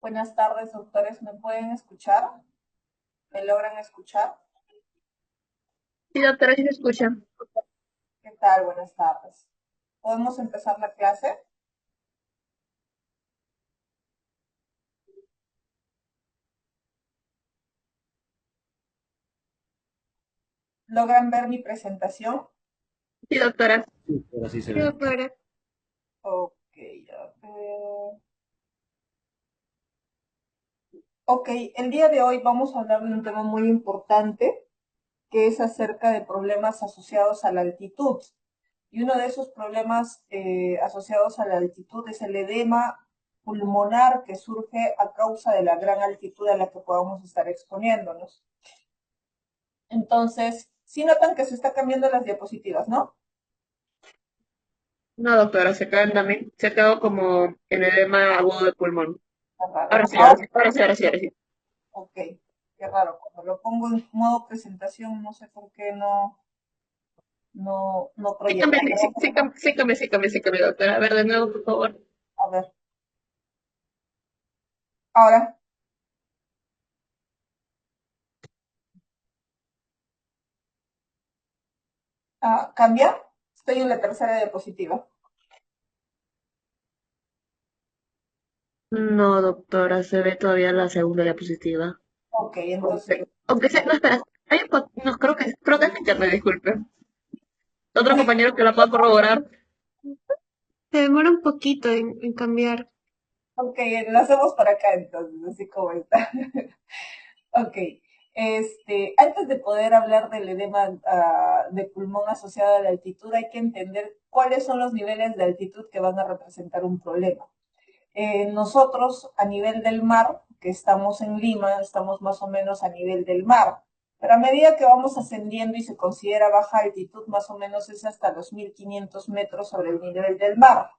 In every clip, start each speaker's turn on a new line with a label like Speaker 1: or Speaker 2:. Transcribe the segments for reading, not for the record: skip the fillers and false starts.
Speaker 1: Buenas tardes, doctores. ¿Me pueden escuchar? ¿Me logran escuchar?
Speaker 2: Sí, doctora, sí se escucha.
Speaker 1: ¿Qué tal? Buenas tardes. ¿Podemos empezar la clase? ¿Logran ver mi presentación?
Speaker 2: Sí, doctora.
Speaker 3: Sí, ahora sí se
Speaker 2: Sí,
Speaker 3: ve.
Speaker 2: doctora.
Speaker 1: Ok, a ver. Ok, el día de hoy vamos a hablar de un tema muy importante que es acerca de problemas asociados a la altitud. Y uno de esos problemas asociados a la altitud es el edema pulmonar que surge a causa de la gran altitud a la que podamos estar exponiéndonos. Entonces, sí notan que se está cambiando las diapositivas, ¿no?
Speaker 2: No, doctora, se quedan también. Se quedó como en edema agudo de pulmón.
Speaker 1: Está
Speaker 2: Ahora
Speaker 1: raro.
Speaker 2: sí, ahora sí, ahora sí, ahora sí, ahora sí.
Speaker 1: Ok, qué raro. Cuando lo pongo en modo presentación, no sé por qué no
Speaker 2: Sí,
Speaker 1: proyecta.
Speaker 2: cambia, sí, sí, sí, cambia, sí, cambia, sí, cambia, doctora. A ver, de nuevo, por favor.
Speaker 1: A ver, ahora, ¿cambia? Estoy en la tercera diapositiva.
Speaker 2: No, doctora, se ve todavía la segunda diapositiva.
Speaker 1: Ok, entonces,
Speaker 2: Aunque sea, no, espera. No, creo que es mi internet, disculpe. Otro compañero que la pueda corroborar. Se demora un poquito en cambiar.
Speaker 1: ok, lo hacemos para acá entonces, así como está. Ok, antes de poder hablar del edema de pulmón asociado a la altitud, hay que entender cuáles son los niveles de altitud que van a representar un problema. Nosotros, a nivel del mar, que estamos en Lima, estamos más o menos a nivel del mar, pero a medida que vamos ascendiendo y se considera baja altitud, más o menos es hasta los 1500 metros sobre el nivel del mar.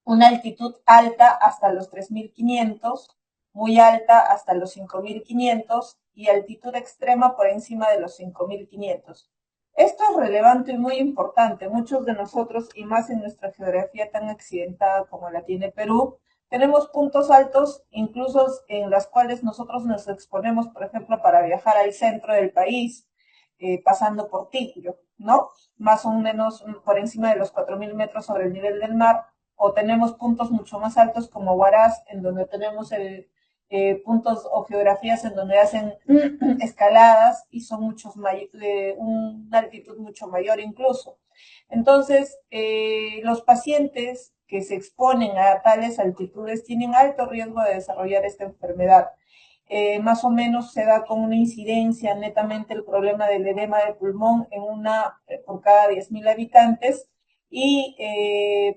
Speaker 1: Una altitud alta hasta los 3500, muy alta hasta los 5500 y altitud extrema por encima de los 5500. Esto es relevante y muy importante. Muchos de nosotros, y más en nuestra geografía tan accidentada como la tiene Perú, tenemos puntos altos, incluso en las cuales nosotros nos exponemos, por ejemplo, para viajar al centro del país, pasando por Tigre, ¿no? Más o menos por encima de los 4000 metros sobre el nivel del mar, o tenemos puntos mucho más altos como Huaraz, en donde tenemos puntos o geografías en donde hacen escaladas y son una altitud mucho mayor incluso. Entonces, los pacientes que se exponen a tales altitudes tienen alto riesgo de desarrollar esta enfermedad. Más o menos se da con una incidencia netamente el problema del edema de pulmón en una por cada 10.000 habitantes y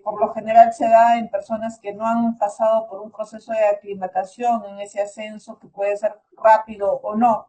Speaker 1: por lo general se da en personas que no han pasado por un proceso de aclimatación en ese ascenso que puede ser rápido o no.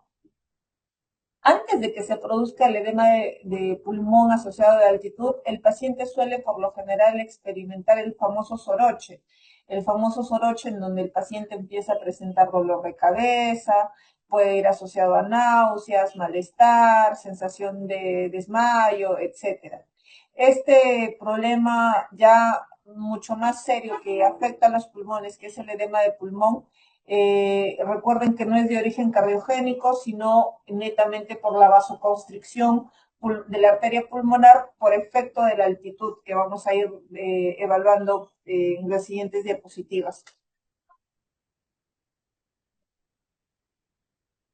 Speaker 1: Antes de que se produzca el edema de pulmón asociado de altitud, el paciente suele por lo general experimentar el famoso soroche. El famoso soroche en donde el paciente empieza a presentar dolor de cabeza, puede ir asociado a náuseas, malestar, sensación de desmayo, etcétera. Este problema ya mucho más serio que afecta a los pulmones, que es el edema de pulmón, recuerden que no es de origen cardiogénico, sino netamente por la vasoconstricción de la arteria pulmonar por efecto de la altitud que vamos a ir evaluando en las siguientes diapositivas.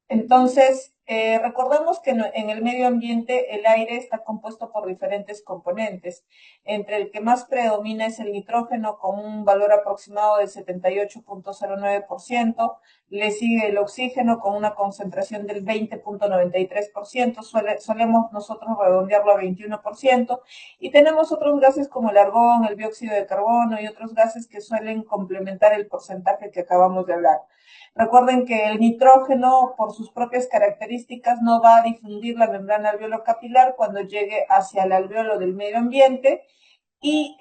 Speaker 1: Entonces, recordemos que en el medio ambiente el aire está compuesto por diferentes componentes, entre el que más predomina es el nitrógeno con un valor aproximado del 78.09%, le sigue el oxígeno con una concentración del 20.93%, solemos nosotros redondearlo a 21%, y tenemos otros gases como el argón, el dióxido de carbono y otros gases que suelen complementar el porcentaje que acabamos de hablar. Recuerden que el nitrógeno, por sus propias características, no va a difundir la membrana alveolo-capilar cuando llegue hacia el alveolo del medio ambiente Y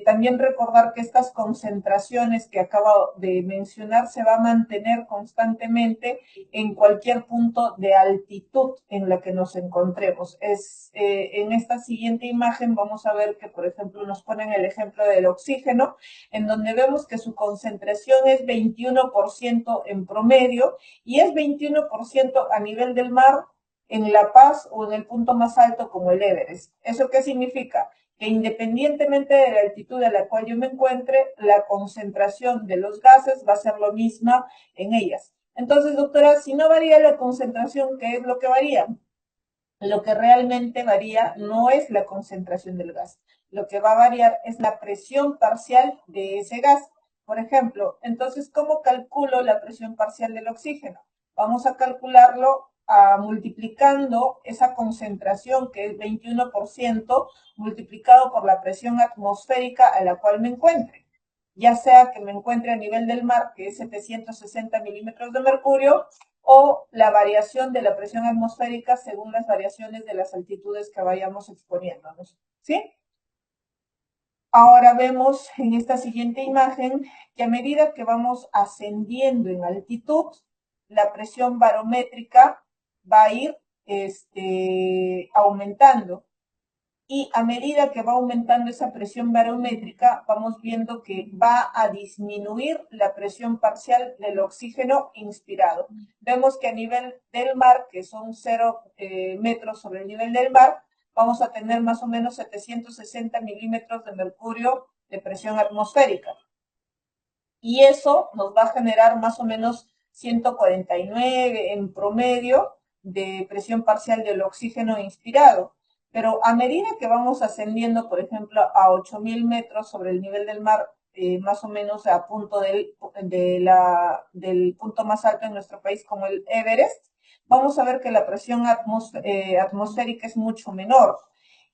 Speaker 1: también recordar que estas concentraciones que acabo de mencionar se va a mantener constantemente en cualquier punto de altitud en la que nos encontremos. En esta siguiente imagen vamos a ver que, por ejemplo, nos ponen el ejemplo del oxígeno, en donde vemos que su concentración es 21% en promedio y es 21% a nivel del mar, en La Paz o en el punto más alto como el Everest. ¿Eso qué significa? Que independientemente de la altitud a la cual yo me encuentre, la concentración de los gases va a ser lo misma en ellas. Entonces, doctora, si no varía la concentración, ¿qué es lo que varía? Lo que realmente varía no es la concentración del gas. Lo que va a variar es la presión parcial de ese gas. Por ejemplo, entonces, ¿cómo calculo la presión parcial del oxígeno? Vamos a calcularlo multiplicando esa concentración, que es 21%, multiplicado por la presión atmosférica a la cual me encuentre. Ya sea que me encuentre a nivel del mar, que es 760 milímetros de mercurio, o la variación de la presión atmosférica según las variaciones de las altitudes que vayamos exponiéndonos. ¿Sí? Ahora vemos en esta siguiente imagen que a medida que vamos ascendiendo en altitud, la presión barométrica va a ir aumentando. Y a medida que va aumentando esa presión barométrica, vamos viendo que va a disminuir la presión parcial del oxígeno inspirado. Vemos que a nivel del mar, que son 0 metros sobre el nivel del mar, vamos a tener más o menos 760 milímetros de mercurio de presión atmosférica. Y eso nos va a generar más o menos 149 en promedio de presión parcial del oxígeno inspirado. Pero a medida que vamos ascendiendo, por ejemplo, a 8.000 metros sobre el nivel del mar, más o menos a punto del punto más alto en nuestro país, como el Everest, vamos a ver que la presión atmosférica es mucho menor.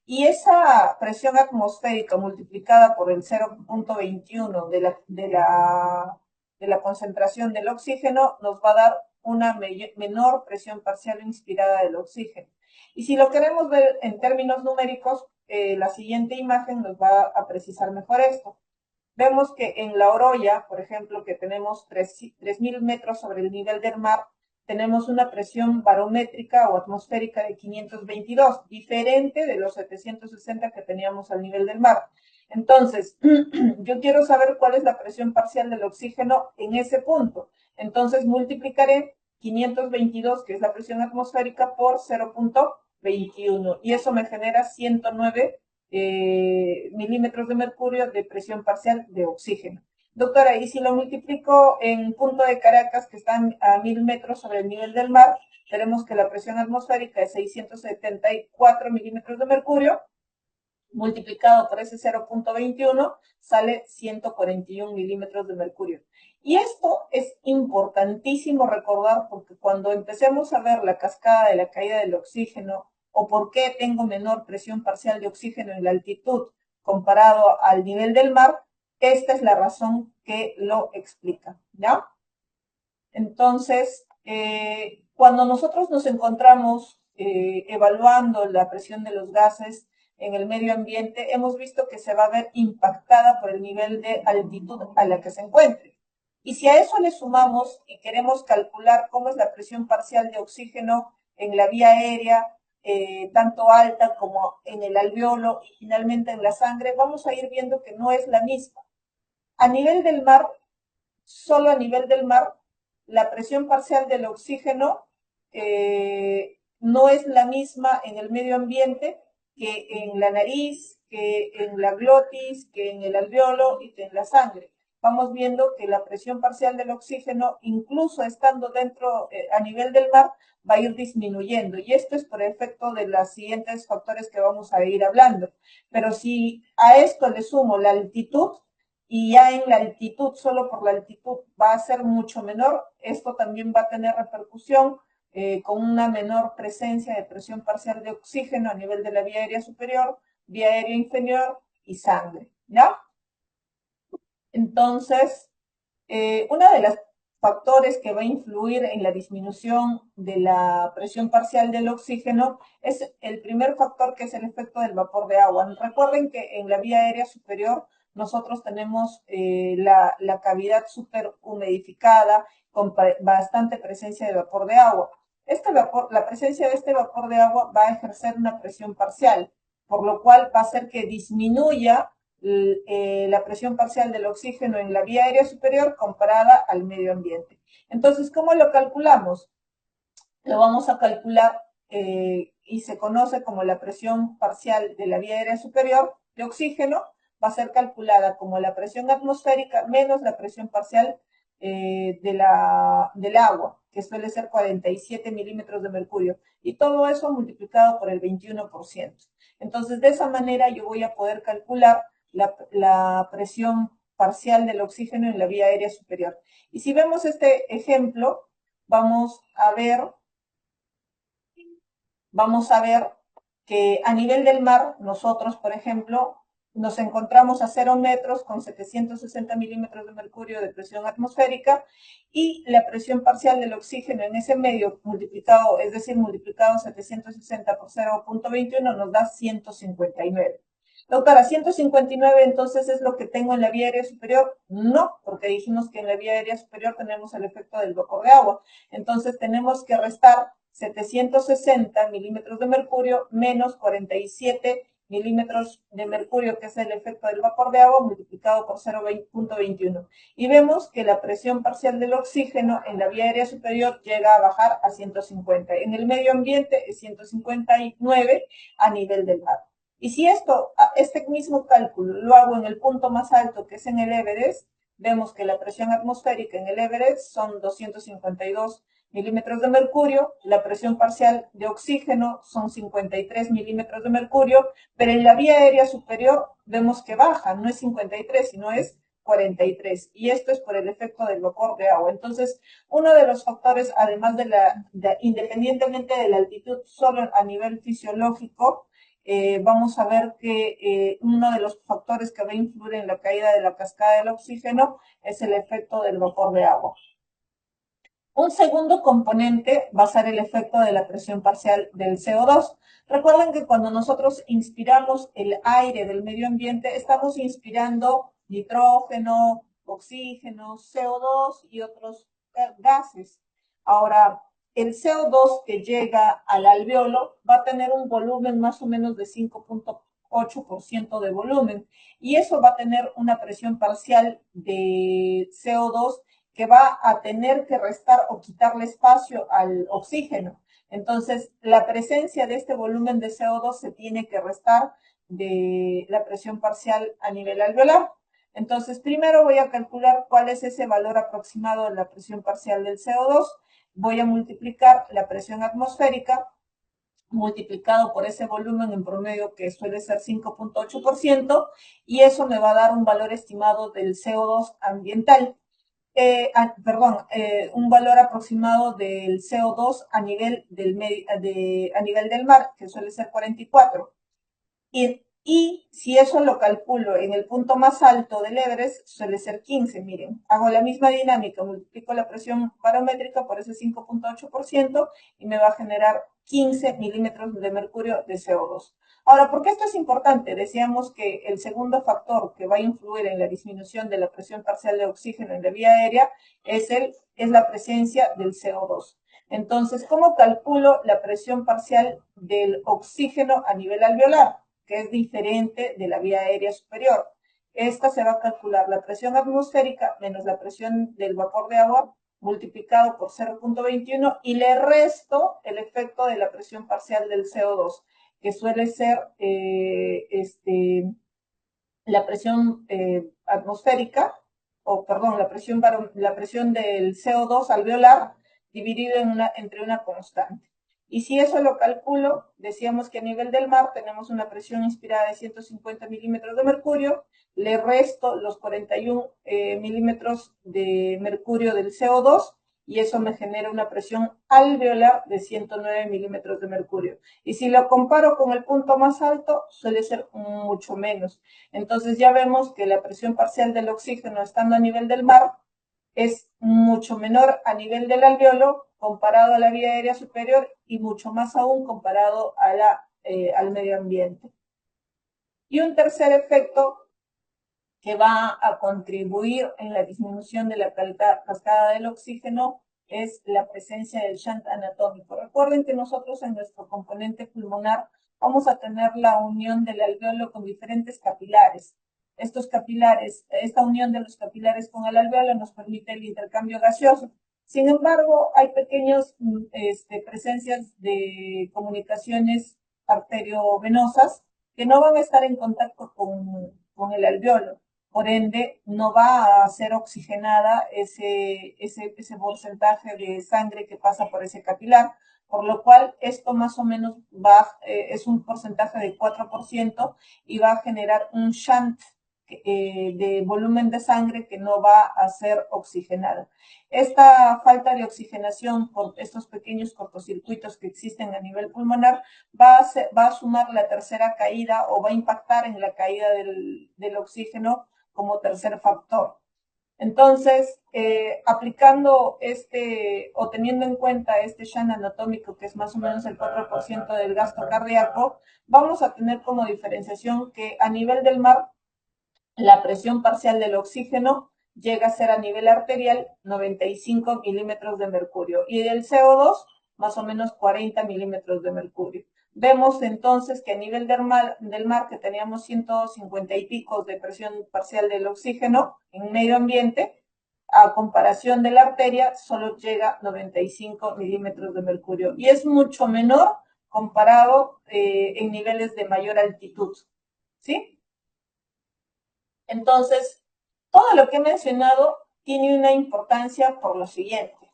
Speaker 1: Y esa presión atmosférica multiplicada por el 0.21 de la concentración del oxígeno nos va a dar una menor presión parcial inspirada del oxígeno. Y si lo queremos ver en términos numéricos, la siguiente imagen nos va a precisar mejor esto. Vemos que en La Oroya, por ejemplo, que tenemos 3.000 metros sobre el nivel del mar, tenemos una presión barométrica o atmosférica de 522, diferente de los 760 que teníamos al nivel del mar. Entonces, yo quiero saber cuál es la presión parcial del oxígeno en ese punto. Entonces, multiplicaré 522, que es la presión atmosférica, por 0.21. Y eso me genera 109 milímetros de mercurio de presión parcial de oxígeno. Doctora, y si lo multiplico en punto de Caracas, que están a 1.000 metros sobre el nivel del mar, tenemos que la presión atmosférica es 674 milímetros de mercurio, multiplicado por ese 0.21, sale 141 milímetros de mercurio. Y esto es importantísimo recordar porque cuando empecemos a ver la cascada de la caída del oxígeno o por qué tengo menor presión parcial de oxígeno en la altitud comparado al nivel del mar, esta es la razón que lo explica, ¿ya? Entonces, cuando nosotros nos encontramos evaluando la presión de los gases en el medio ambiente, hemos visto que se va a ver impactada por el nivel de altitud a la que se encuentre. Y si a eso le sumamos y queremos calcular cómo es la presión parcial de oxígeno en la vía aérea, tanto alta como en el alveolo y finalmente en la sangre, vamos a ir viendo que no es la misma. A nivel del mar, solo a nivel del mar, la presión parcial del oxígeno no es la misma en el medio ambiente que en la nariz, que en la glotis, que en el alveolo y que en la sangre. Vamos viendo que la presión parcial del oxígeno, incluso estando dentro a nivel del mar, va a ir disminuyendo. Y esto es por efecto de los siguientes factores que vamos a ir hablando. Pero si a esto le sumo la altitud, y ya en la altitud, solo por la altitud, va a ser mucho menor. Esto también va a tener repercusión con una menor presencia de presión parcial de oxígeno a nivel de la vía aérea superior, vía aérea inferior y sangre, ¿ya? Entonces, una de las factores que va a influir en la disminución de la presión parcial del oxígeno es el primer factor, que es el efecto del vapor de agua. Recuerden que en la vía aérea superior nosotros tenemos la cavidad súper humidificada con bastante presencia de vapor de agua. La presencia de este vapor de agua va a ejercer una presión parcial, por lo cual va a hacer que disminuya la presión parcial del oxígeno en la vía aérea superior comparada al medio ambiente. Entonces, ¿cómo lo calculamos? Lo vamos a calcular y se conoce como la presión parcial de la vía aérea superior de oxígeno. Va a ser calculada como la presión atmosférica menos la presión parcial del agua, que suele ser 47 milímetros de mercurio, y todo eso multiplicado por el 21%. Entonces, de esa manera yo voy a poder calcular la presión parcial del oxígeno en la vía aérea superior. Y si vemos este ejemplo, vamos a ver que a nivel del mar, nosotros, por ejemplo, nos encontramos a 0 metros con 760 milímetros de mercurio de presión atmosférica, y la presión parcial del oxígeno en ese medio multiplicado, es decir, multiplicado 760 por 0.21, nos da 159. Doctora, 159 entonces es lo que tengo en la vía aérea superior. No, porque dijimos que en la vía aérea superior tenemos el efecto del vapor de agua. Entonces tenemos que restar 760 milímetros de mercurio menos 47 milímetros de mercurio, que es el efecto del vapor de agua, multiplicado por 0.21. Y vemos que la presión parcial del oxígeno en la vía aérea superior llega a bajar a 150. En el medio ambiente es 159 a nivel del mar. Y si este mismo cálculo lo hago en el punto más alto, que es en el Everest, vemos que la presión atmosférica en el Everest son 252 milímetros de mercurio, la presión parcial de oxígeno son 53 milímetros de mercurio, pero en la vía aérea superior vemos que baja, no es 53, sino es 43, y esto es por el efecto del vapor de agua. Entonces, uno de los factores, además independientemente de la altitud, solo a nivel fisiológico, vamos a ver que uno de los factores que va a influir en la caída de la cascada del oxígeno es el efecto del vapor de agua. Un segundo componente va a ser el efecto de la presión parcial del CO2. Recuerden que cuando nosotros inspiramos el aire del medio ambiente, estamos inspirando nitrógeno, oxígeno, CO2 y otros gases. Ahora, el CO2 que llega al alveolo va a tener un volumen más o menos de 5.8% de volumen, y eso va a tener una presión parcial de CO2 que va a tener que restar o quitarle espacio al oxígeno. Entonces, la presencia de este volumen de CO2 se tiene que restar de la presión parcial a nivel alveolar. Entonces, primero voy a calcular cuál es ese valor aproximado de la presión parcial del CO2. Voy a multiplicar la presión atmosférica multiplicado por ese volumen en promedio, que suele ser 5.8%, y eso me va a dar un valor estimado del CO2 ambiental. Un valor aproximado del CO2 a nivel del mar, que suele ser 44. Y si eso lo calculo en el punto más alto del Everest, suele ser 15. Miren, hago la misma dinámica, multiplico la presión barométrica por ese 5.8% y me va a generar 15 milímetros de mercurio de CO2. Ahora, ¿por qué esto es importante? Decíamos que el segundo factor que va a influir en la disminución de la presión parcial de oxígeno en la vía aérea es la presencia del CO2. Entonces, ¿cómo calculo la presión parcial del oxígeno a nivel alveolar, que es diferente de la vía aérea superior? Esta se va a calcular la presión atmosférica menos la presión del vapor de agua multiplicado por 0.21, y le resto el efecto de la presión parcial del CO2, que suele ser la presión atmosférica, la presión del CO2 alveolar dividido entre una constante. Y si eso lo calculo, decíamos que a nivel del mar tenemos una presión inspirada de 150 milímetros de mercurio, le resto los 41 milímetros de mercurio del CO2, y eso me genera una presión alveolar de 109 milímetros de mercurio. Y si lo comparo con el punto más alto, suele ser mucho menos. Entonces ya vemos que la presión parcial del oxígeno estando a nivel del mar es mucho menor a nivel del alveolo comparado a la vía aérea superior y mucho más aún comparado a al medio ambiente. Y un tercer efecto que va a contribuir en la disminución de la cascada del oxígeno es la presencia del shunt anatómico. Recuerden que nosotros en nuestro componente pulmonar vamos a tener la unión del alveolo con diferentes capilares. Estos capilares, esta unión de los capilares con el alveolo nos permite el intercambio gaseoso. Sin embargo, hay pequeñas presencias de comunicaciones arteriovenosas que no van a estar en contacto con el alveolo. Por ende, no va a ser oxigenada ese porcentaje de sangre que pasa por ese capilar, por lo cual esto más o menos es un porcentaje de 4% y va a generar un shunt de volumen de sangre que no va a ser oxigenada. Esta falta de oxigenación por estos pequeños cortocircuitos que existen a nivel pulmonar va a sumar la tercera caída o va a impactar en la caída del oxígeno como tercer factor. Entonces, aplicando o teniendo en cuenta este shunt anatómico, que es más o menos el 4% del gasto cardíaco, vamos a tener como diferenciación que a nivel del mar, la presión parcial del oxígeno llega a ser a nivel arterial 95 milímetros de mercurio y del CO2 más o menos 40 milímetros de mercurio. Vemos entonces que a nivel del mar que teníamos 150 y pico de presión parcial del oxígeno en medio ambiente, a comparación de la arteria, solo llega a 95 milímetros de mercurio y es mucho menor comparado en niveles de mayor altitud. ¿Sí? Entonces, todo lo que he mencionado tiene una importancia por lo siguiente.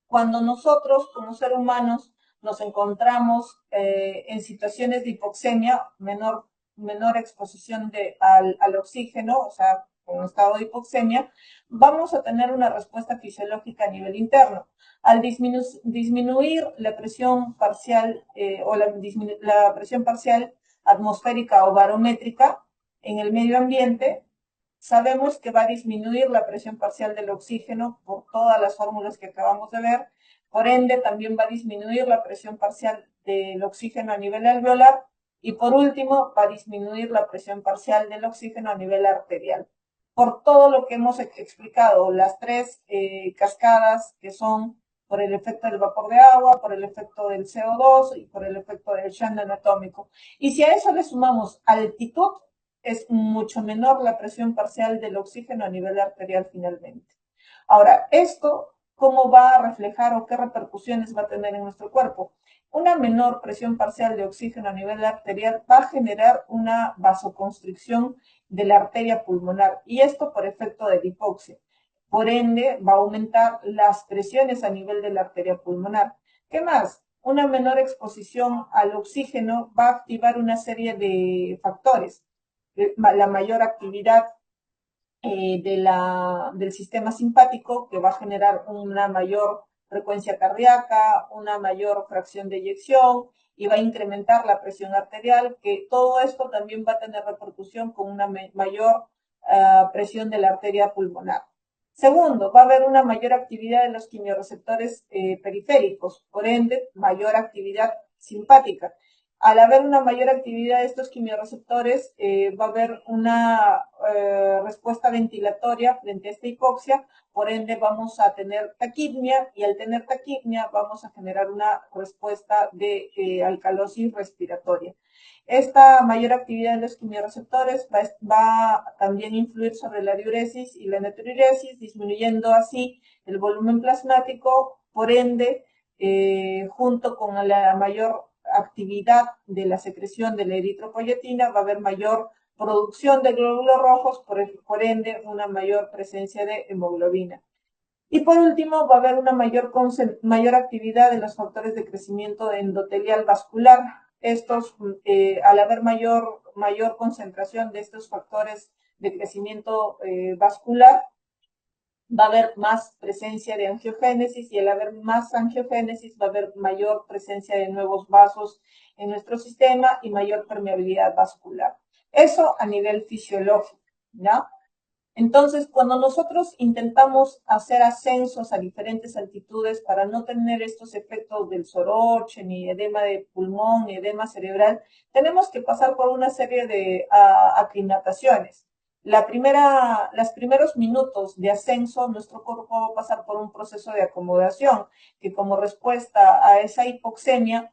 Speaker 1: Cuando nosotros, como seres humanos, nos encontramos en situaciones de hipoxemia, menor exposición al oxígeno, o sea, en estado de hipoxemia, vamos a tener una respuesta fisiológica a nivel interno. Al disminuir la presión parcial la presión parcial atmosférica o barométrica en el medio ambiente, sabemos que va a disminuir la presión parcial del oxígeno por todas las fórmulas que acabamos de ver. Por ende, también va a disminuir la presión parcial del oxígeno a nivel alveolar. Y por último, va a disminuir la presión parcial del oxígeno a nivel arterial. Por todo lo que hemos explicado, las tres cascadas que son por el efecto del vapor de agua, por el efecto del CO2 y por el efecto del shunt anatómico. Y si a eso le sumamos altitud, es mucho menor la presión parcial del oxígeno a nivel arterial finalmente. Ahora, esto, ¿cómo va a reflejar o qué repercusiones va a tener en nuestro cuerpo? Una menor presión parcial de oxígeno a nivel arterial va a generar una vasoconstricción de la arteria pulmonar y esto por efecto de hipoxia. Por ende, va a aumentar las presiones a nivel de la arteria pulmonar. ¿Qué más? Una menor exposición al oxígeno va a activar una serie de factores. La mayor actividad del sistema simpático, que va a generar una mayor frecuencia cardíaca, una mayor fracción de eyección y va a incrementar la presión arterial, que todo esto también va a tener repercusión con una mayor presión de la arteria pulmonar. Segundo, va a haber una mayor actividad de los quimiorreceptores periféricos, por ende, mayor actividad simpática. Al haber una mayor actividad de estos quimiorreceptores, va a haber una respuesta ventilatoria frente a esta hipoxia, por ende vamos a tener taquipnia y al tener taquipnia vamos a generar una respuesta de alcalosis respiratoria. Esta mayor actividad de los quimiorreceptores va también a influir sobre la diuresis y la natriuresis, disminuyendo así el volumen plasmático, por ende, junto con la mayor actividad de la secreción de la eritropoyetina, va a haber mayor producción de glóbulos rojos, por ende, una mayor presencia de hemoglobina. Y por último, va a haber una mayor actividad de los factores de crecimiento endotelial vascular. Estos, al haber mayor concentración de estos factores de crecimiento vascular, va a haber más presencia de angiogénesis y al haber más angiogénesis va a haber mayor presencia de nuevos vasos en nuestro sistema y mayor permeabilidad vascular. Eso a nivel fisiológico, ¿no? Entonces, cuando nosotros intentamos hacer ascensos a diferentes altitudes para no tener estos efectos del soroche, ni edema de pulmón, ni edema cerebral, tenemos que pasar por una serie de aclimataciones. Los primeros minutos de ascenso, nuestro cuerpo va a pasar por un proceso de acomodación, que como respuesta a esa hipoxemia,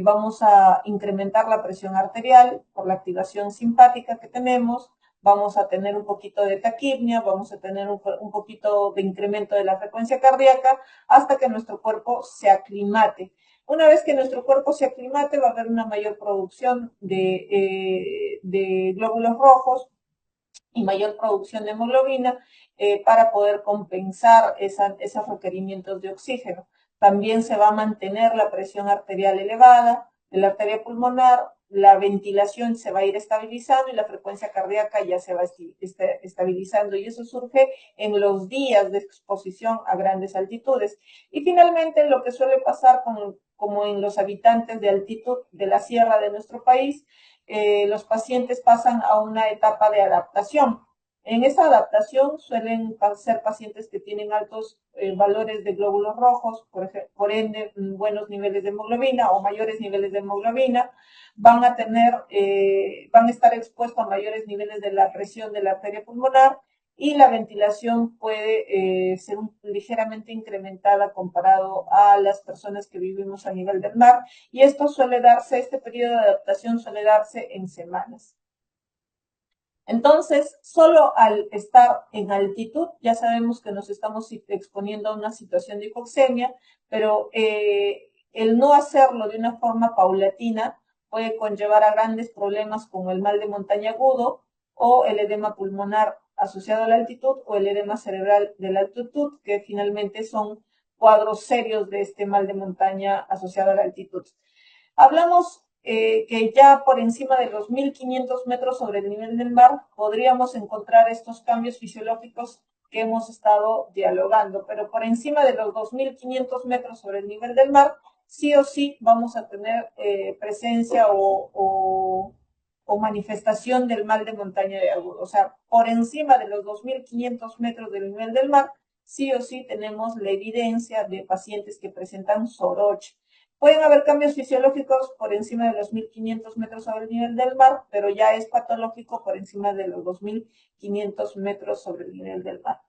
Speaker 1: vamos a incrementar la presión arterial por la activación simpática que tenemos, vamos a tener un poquito de taquipnia, vamos a tener un poquito de incremento de la frecuencia cardíaca hasta que nuestro cuerpo se aclimate. Una vez que nuestro cuerpo se aclimate, va a haber una mayor producción de glóbulos rojos y mayor producción de hemoglobina para poder compensar esos requerimientos de oxígeno. También se va a mantener la presión arterial elevada de la arteria pulmonar, la ventilación se va a ir estabilizando y la frecuencia cardíaca ya se va estabilizando, y eso surge en los días de exposición a grandes altitudes. Y finalmente, lo que suele pasar como en los habitantes de altitud de la sierra de nuestro país, los pacientes pasan a una etapa de adaptación. En esa adaptación suelen ser pacientes que tienen altos valores de glóbulos rojos, por ende buenos niveles de hemoglobina o mayores niveles de hemoglobina, van a estar expuestos a mayores niveles de la presión de la arteria pulmonar, y la ventilación puede ser ligeramente incrementada comparado a las personas que vivimos a nivel del mar, y este periodo de adaptación suele darse en semanas. Entonces, solo al estar en altitud, ya sabemos que nos estamos exponiendo a una situación de hipoxemia, pero el no hacerlo de una forma paulatina puede conllevar a grandes problemas como el mal de montaña agudo o el edema pulmonar asociado a la altitud o el edema cerebral de la altitud, que finalmente son cuadros serios de este mal de montaña asociado a la altitud. Hablamos que ya por encima de los 1500 metros sobre el nivel del mar podríamos encontrar estos cambios fisiológicos que hemos estado dialogando, pero por encima de los 2500 metros sobre el nivel del mar, sí o sí vamos a tener presencia o manifestación del mal de montaña de agudo. O sea, por encima de los 2500 metros del nivel del mar, sí o sí tenemos la evidencia de pacientes que presentan soroche. Pueden haber cambios fisiológicos por encima de los 1500 metros sobre el nivel del mar, pero ya es patológico por encima de los 2500 metros sobre el nivel del mar.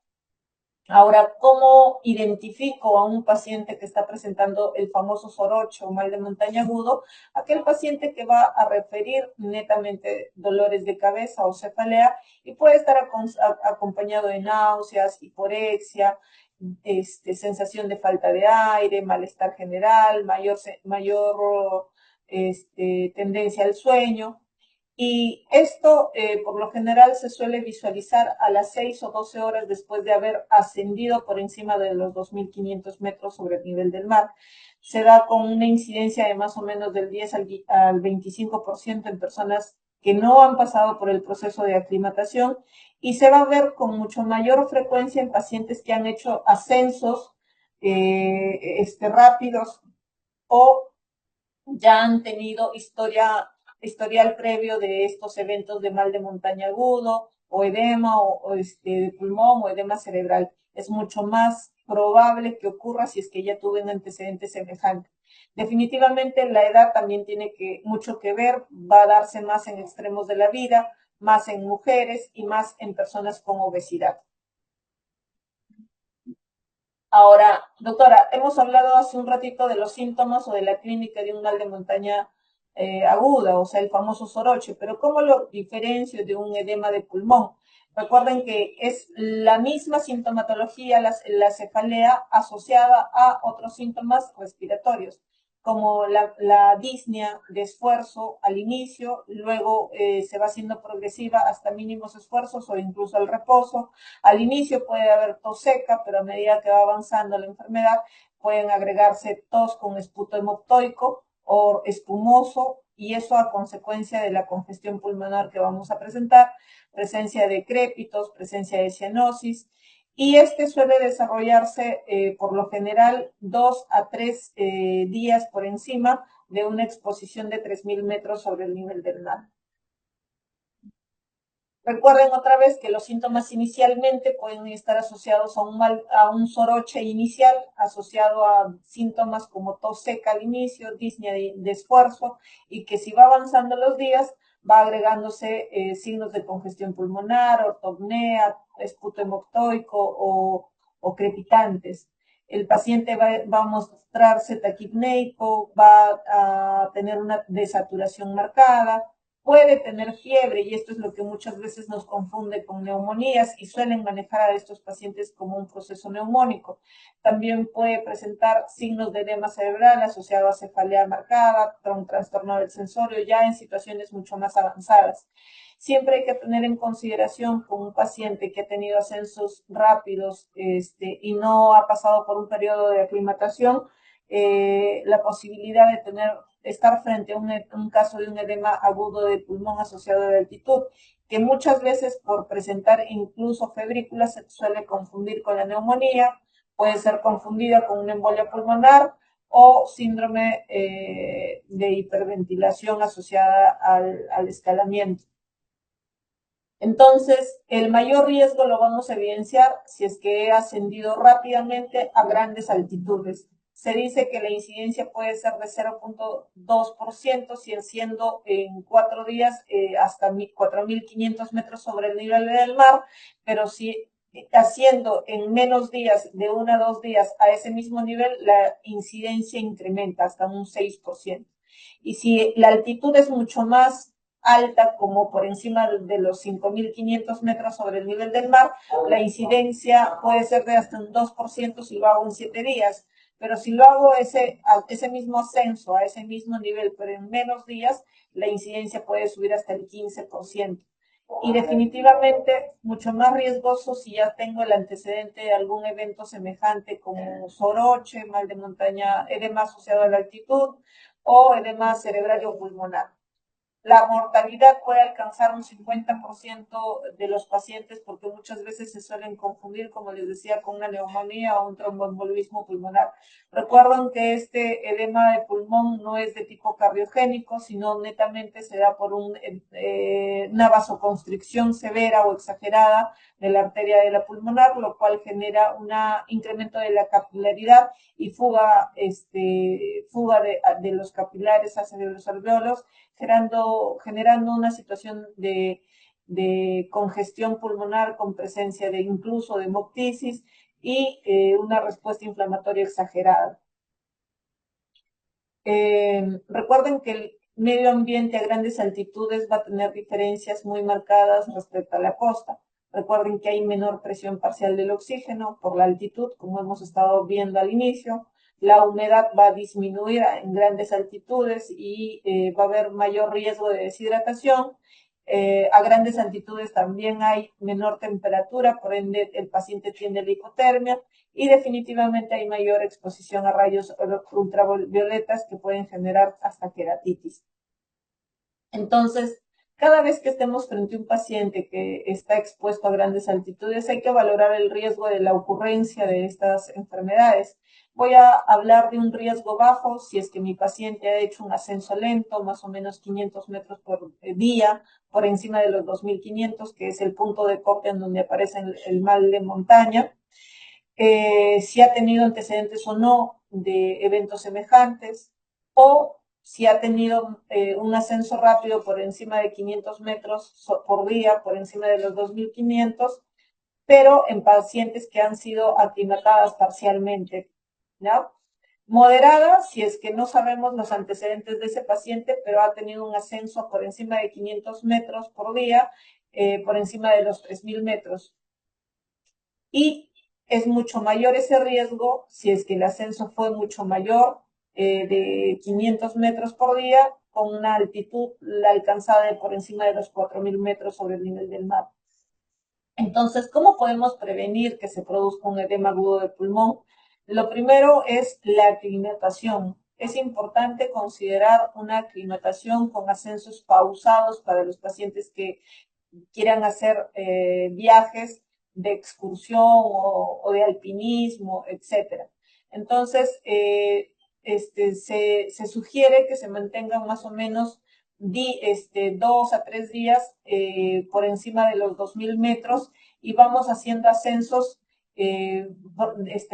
Speaker 1: Ahora, ¿cómo identifico a un paciente que está presentando el famoso soroche o mal de montaña agudo? Aquel paciente que va a referir netamente dolores de cabeza o cefalea y puede estar acompañado de náuseas, hiporexia, sensación de falta de aire, malestar general, mayor tendencia al sueño. Y esto, por lo general, se suele visualizar a las 6 o 12 horas después de haber ascendido por encima de los 2500 metros sobre el nivel del mar. Se da con una incidencia de más o menos del 10 al 25% en personas que no han pasado por el proceso de aclimatación, y se va a ver con mucho mayor frecuencia en pacientes que han hecho ascensos rápidos o ya han tenido historial previo de estos eventos de mal de montaña agudo o edema de pulmón o edema cerebral. Es mucho más probable que ocurra si es que ya tuve un antecedente semejante. Definitivamente la edad también tiene mucho que ver, va a darse más en extremos de la vida, más en mujeres y más en personas con obesidad. Ahora, doctora, hemos hablado hace un ratito de los síntomas o de la clínica de un mal de montaña aguda, o sea, el famoso soroche, pero ¿cómo lo diferencio de un edema de pulmón? Recuerden que es la misma sintomatología, la cefalea, asociada a otros síntomas respiratorios, como la disnea de esfuerzo al inicio, luego se va haciendo progresiva hasta mínimos esfuerzos o incluso al reposo. Al inicio puede haber tos seca, pero a medida que va avanzando la enfermedad pueden agregarse tos con esputo hemoptoico o espumoso, y eso a consecuencia de la congestión pulmonar que vamos a presentar, presencia de crépitos, presencia de cianosis, y suele desarrollarse por lo general 2 a 3 días por encima de una exposición de 3000 metros sobre el nivel del mar. Recuerden otra vez que los síntomas inicialmente pueden estar asociados a un soroche inicial, asociado a síntomas como tos seca al inicio, disnea de esfuerzo, y que si va avanzando los días, va agregándose signos de congestión pulmonar, ortopnea, esputo hemoctoico o crepitantes. El paciente va a mostrarse taquipneico, va a tener una desaturación marcada, puede tener fiebre, y esto es lo que muchas veces nos confunde con neumonías y suelen manejar a estos pacientes como un proceso neumónico. También puede presentar signos de edema cerebral asociado a cefalea marcada, un trastorno del sensorio ya en situaciones mucho más avanzadas. Siempre hay que tener en consideración con un paciente que ha tenido ascensos rápidos y no ha pasado por un periodo de aclimatación, la posibilidad de estar frente a un caso de un edema agudo de pulmón asociado a la altitud, que muchas veces por presentar incluso febrículas se suele confundir con la neumonía, puede ser confundida con una embolia pulmonar o síndrome de hiperventilación asociada al escalamiento. Entonces, el mayor riesgo lo vamos a evidenciar si es que he ascendido rápidamente a grandes altitudes. Se dice que la incidencia puede ser de 0.2%, si siendo en 4 días hasta 4.500 metros sobre el nivel del mar, pero si haciendo en menos días, de 1 a 2 días a ese mismo nivel, la incidencia incrementa hasta un 6%. Y si la altitud es mucho más alta, como por encima de los 5.500 metros sobre el nivel del mar, la incidencia puede ser de hasta un 2% si lo hago en 7 días. Pero si lo hago ese mismo ascenso, a ese mismo nivel, pero en menos días, la incidencia puede subir hasta el 15%. Y definitivamente mucho más riesgoso si ya tengo el antecedente de algún evento semejante como soroche, mal de montaña, edema asociado a la altitud o edema cerebral o pulmonar. La mortalidad puede alcanzar un 50% de los pacientes porque muchas veces se suelen confundir, como les decía, con una neumonía o un tromboembolismo pulmonar. Recuerden que este edema de pulmón no es de tipo cardiogénico, sino netamente se da por una vasoconstricción severa o exagerada de la arteria de la pulmonar, lo cual genera un incremento de la capilaridad y fuga de los capilares hacia los alveolos, generando una situación de congestión pulmonar con presencia de incluso de hemoptisis y una respuesta inflamatoria exagerada. Recuerden que el medio ambiente a grandes altitudes va a tener diferencias muy marcadas respecto a la costa. Recuerden que hay menor presión parcial del oxígeno por la altitud, como hemos estado viendo al inicio. La humedad va a disminuir en grandes altitudes y va a haber mayor riesgo de deshidratación. A grandes altitudes también hay menor temperatura, por ende el paciente tiene la hipotermia y definitivamente hay mayor exposición a rayos ultravioletas que pueden generar hasta queratitis. Entonces, cada vez que estemos frente a un paciente que está expuesto a grandes altitudes, hay que valorar el riesgo de la ocurrencia de estas enfermedades. Voy a hablar de un riesgo bajo si es que mi paciente ha hecho un ascenso lento, más o menos 500 metros por día, por encima de los 2.500, que es el punto de corte en donde aparece el mal de montaña. Si ha tenido antecedentes o no de eventos semejantes, o si ha tenido un ascenso rápido por encima de 500 metros por día, por encima de los 2.500, pero en pacientes que han sido aclimatadas parcialmente, ¿no? Moderada, si es que no sabemos los antecedentes de ese paciente, pero ha tenido un ascenso por encima de 500 metros por día, por encima de los 3.000 metros. Y es mucho mayor ese riesgo si es que el ascenso fue mucho mayor, de 500 metros por día, con una altitud alcanzada de por encima de los 4.000 metros sobre el nivel del mar. Entonces, ¿cómo podemos prevenir que se produzca un edema agudo de pulmón? Lo primero es la aclimatación. Es importante considerar una aclimatación con ascensos pausados para los pacientes que quieran hacer viajes de excursión o de alpinismo, etc. Entonces, se sugiere que se mantengan más o menos 2 a 3 días por encima de los 2.000 metros y vamos haciendo ascensos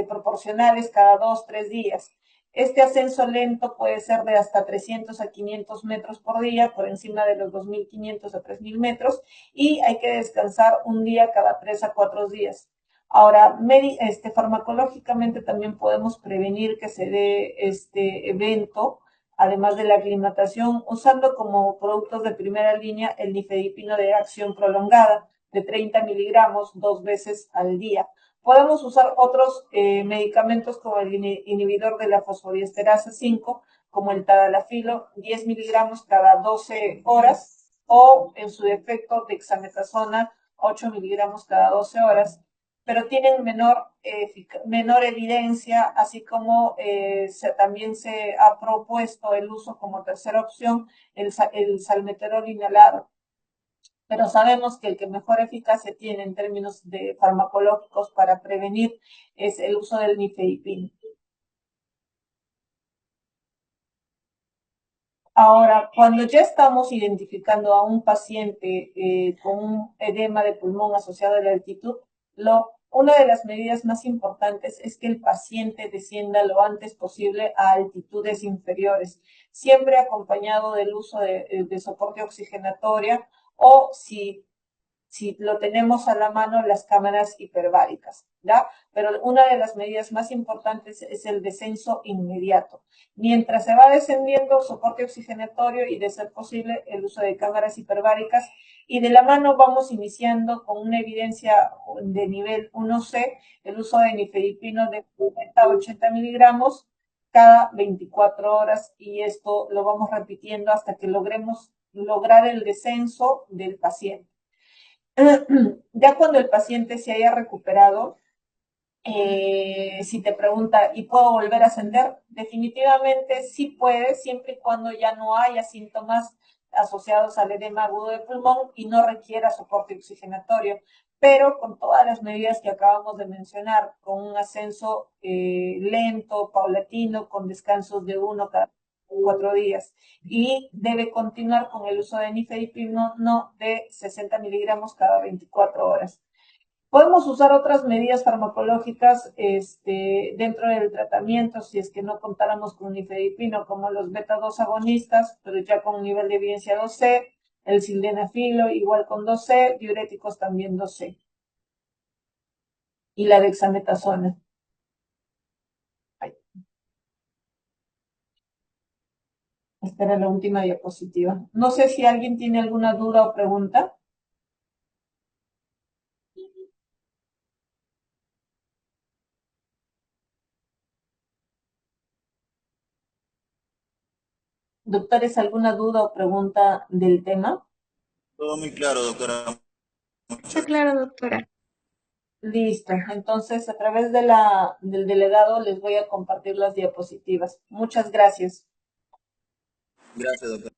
Speaker 1: proporcionales cada 2, 3 días. Este ascenso lento puede ser de hasta 300 a 500 metros por día, por encima de los 2.500 a 3.000 metros, y hay que descansar un día cada 3 a 4 días. Ahora, farmacológicamente también podemos prevenir que se dé este evento, además de la aclimatación, usando como productos de primera línea el nifedipino de acción prolongada de 30 miligramos 2 veces al día. Podemos usar otros medicamentos como el inhibidor de la fosfodiesterasa 5, como el tadalafilo, 10 miligramos cada 12 horas, o en su defecto dexametasona, 8 miligramos cada 12 horas, pero tienen menor evidencia, así como también se ha propuesto el uso como tercera opción, el salmeterol inhalado. Pero sabemos que el que mejor eficacia tiene en términos de farmacológicos para prevenir es el uso del nifedipino. Ahora, cuando ya estamos identificando a un paciente con un edema de pulmón asociado a la altitud, una de las medidas más importantes es que el paciente descienda lo antes posible a altitudes inferiores, siempre acompañado del uso de soporte oxigenatorio o si lo tenemos a la mano, las cámaras hiperbáricas, ¿ya? Pero una de las medidas más importantes es el descenso inmediato. Mientras se va descendiendo, soporte oxigenatorio y, de ser posible, el uso de cámaras hiperbáricas. Y de la mano vamos iniciando con una evidencia de nivel 1C, el uso de nifedipino de 40 a 80 miligramos cada 24 horas. Y esto lo vamos repitiendo hasta que logremos lograr el descenso del paciente. Ya cuando el paciente se haya recuperado, si te pregunta, ¿y puedo volver a ascender? Definitivamente sí puede, siempre y cuando ya no haya síntomas asociados al edema agudo de pulmón y no requiera soporte oxigenatorio, pero con todas las medidas que acabamos de mencionar, con un ascenso lento, paulatino, con descansos de 1 cada 4 días, y debe continuar con el uso de nifedipino de 60 miligramos cada 24 horas. Podemos usar otras medidas farmacológicas dentro del tratamiento si es que no contáramos con nifedipino, como los beta-2 agonistas, pero ya con un nivel de evidencia 2C, el sildenafilo igual con 2C, diuréticos también 2C, y la dexametasona. Esta era la última diapositiva. No sé si alguien tiene alguna duda o pregunta. Doctores, ¿alguna duda o pregunta del tema?
Speaker 3: Todo muy claro, doctora.
Speaker 2: Está claro, doctora.
Speaker 1: Listo. Entonces, a través del delegado les voy a compartir las diapositivas. Muchas gracias.
Speaker 3: Gracias, doctora.